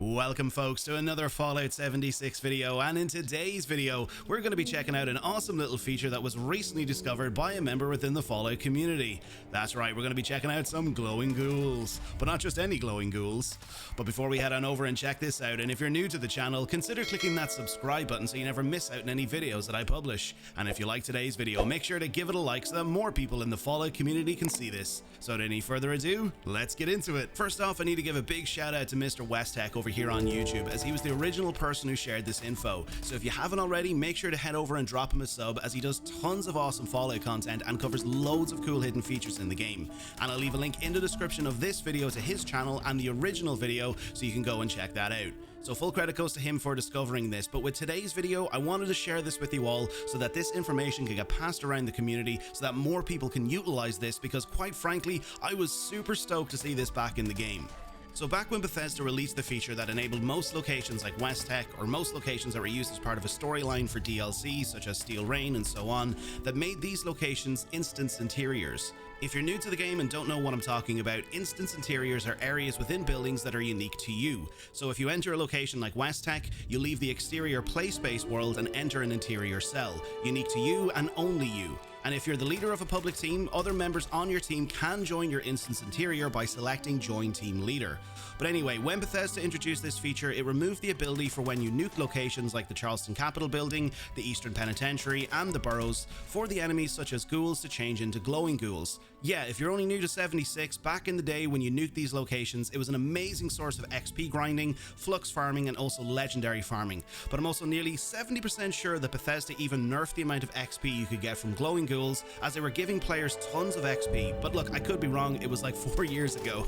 Welcome folks to another Fallout 76 video, and in today's video we're going to be checking out an awesome little feature that was recently discovered by a member within the Fallout community. That's right, we're going to be checking out some glowing ghouls, but not just any glowing ghouls. But before we head on over and check this out, and if you're new to the channel, consider clicking that subscribe button so you never miss out on any videos that I publish. And if you like today's video, make sure to give it a like so that more people in the Fallout community can see this. So without any further ado, let's get into it. First off, I need to give a big shout out to Mr. Westtech over here on YouTube, as he was the original person who shared this info. So if you haven't already, make sure to head over and drop him a sub, as he does tons of awesome Fallout content and covers loads of cool hidden features in the game. And I'll leave a link in the description of this video to his channel and the original video so you can go and check that out. So full credit goes to him for discovering this, but with today's video I wanted to share this with you all so that this information can get passed around the community so that more people can utilize this, because quite frankly I was super stoked to see this back in the game. So back when Bethesda released the feature that enabled most locations like Westtech, or most locations that were used as part of a storyline for DLC such as Steel Rain and so on, that made these locations instance interiors. If you're new to the game and don't know what I'm talking about, instance interiors are areas within buildings that are unique to you. So if you enter a location like Westtech, you leave the exterior play space world and enter an interior cell, unique to you and only you. And if you're the leader of a public team, other members on your team can join your instance interior by selecting Join Team Leader. But anyway, when Bethesda introduced this feature, it removed the ability for when you nuke locations like the Charleston Capitol Building, the Eastern Penitentiary, and the Burrows, for the enemies such as ghouls to change into glowing ghouls. Yeah, if you're only new to 76, back in the day when you nuked these locations, it was an amazing source of XP grinding, flux farming, and also legendary farming. But I'm also nearly 70% sure that Bethesda even nerfed the amount of XP you could get from glowing ghouls, as they were giving players tons of XP. But look, I could be wrong, it was like 4 years ago.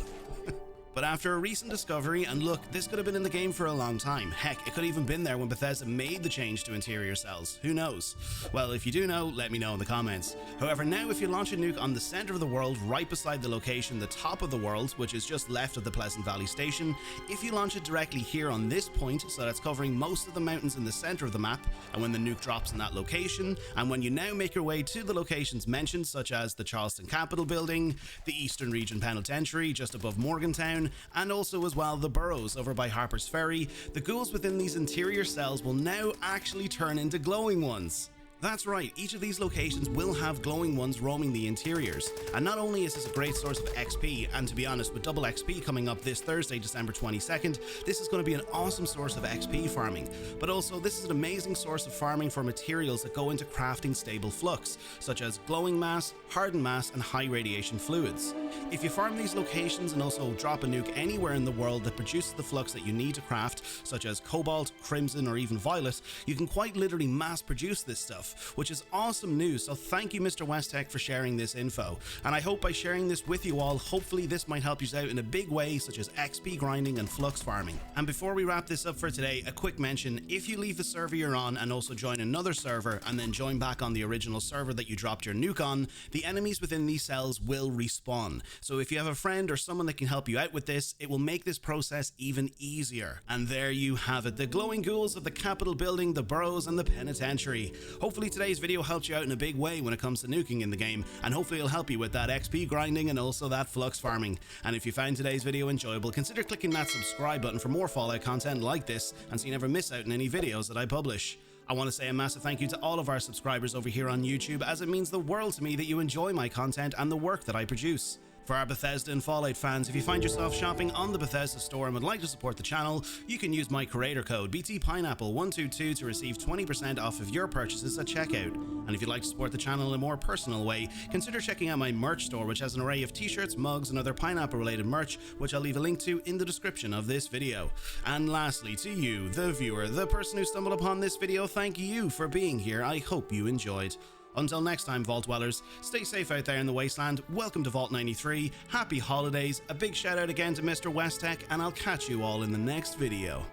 But after a recent discovery, and look, this could have been in the game for a long time. Heck, it could have even been there when Bethesda made the change to interior cells. Who knows? Well, if you do know, let me know in the comments. However, now if you launch a nuke on the center of the world, right beside the location, the top of the world, which is just left of the Pleasant Valley Station, if you launch it directly here on this point, so that's covering most of the mountains in the center of the map, and when the nuke drops in that location, and when you now make your way to the locations mentioned, such as the Charleston Capitol Building, the Eastern Region Penitentiary just above Morgantown, and also as well the Burrows over by Harper's Ferry, the ghouls within these interior cells will now actually turn into glowing ones. That's right, each of these locations will have glowing ones roaming the interiors. And not only is this a great source of XP, and to be honest, with double XP coming up this Thursday, December 22nd, this is going to be an awesome source of XP farming. But also, this is an amazing source of farming for materials that go into crafting stable flux, such as glowing mass, hardened mass, and high radiation fluids. If you farm these locations and also drop a nuke anywhere in the world that produces the flux that you need to craft, such as cobalt, crimson, or even violet, you can quite literally mass produce this stuff, which is awesome news. So thank you, Mr. Westtech, for sharing this info. And I hope by sharing this with you all, hopefully this might help you out in a big way, such as XP grinding and flux farming. And before we wrap this up for today, a quick mention: if you leave the server you're on and also join another server and then join back on the original server that you dropped your nuke on, the enemies within these cells will respawn. So if you have a friend or someone that can help you out with this, it will make this process even easier. And there you have it, the glowing ghouls of the Capitol Building, the Burrows, and the Penitentiary. Hopefully today's video helped you out in a big way when it comes to nuking in the game, and hopefully it'll help you with that XP grinding and also that flux farming. And if you found today's video enjoyable, consider clicking that subscribe button for more Fallout content like this, and so you never miss out on any videos that I publish. I want to say a massive thank you to all of our subscribers over here on YouTube, as it means the world to me that you enjoy my content and the work that I produce. For our Bethesda and Fallout fans, if you find yourself shopping on the Bethesda store and would like to support the channel, you can use my creator code BTPineapple122 to receive 20% off of your purchases at checkout. And if you'd like to support the channel in a more personal way, consider checking out my merch store, which has an array of t-shirts, mugs, and other pineapple related merch, which I'll leave a link to in the description of this video. And lastly, to you, the viewer, the person who stumbled upon this video, thank you for being here. I hope you enjoyed. Until next time, Vault Dwellers, stay safe out there in the wasteland. Welcome to Vault 93, happy holidays, a big shout out again to Mr. Westtech, and I'll catch you all in the next video.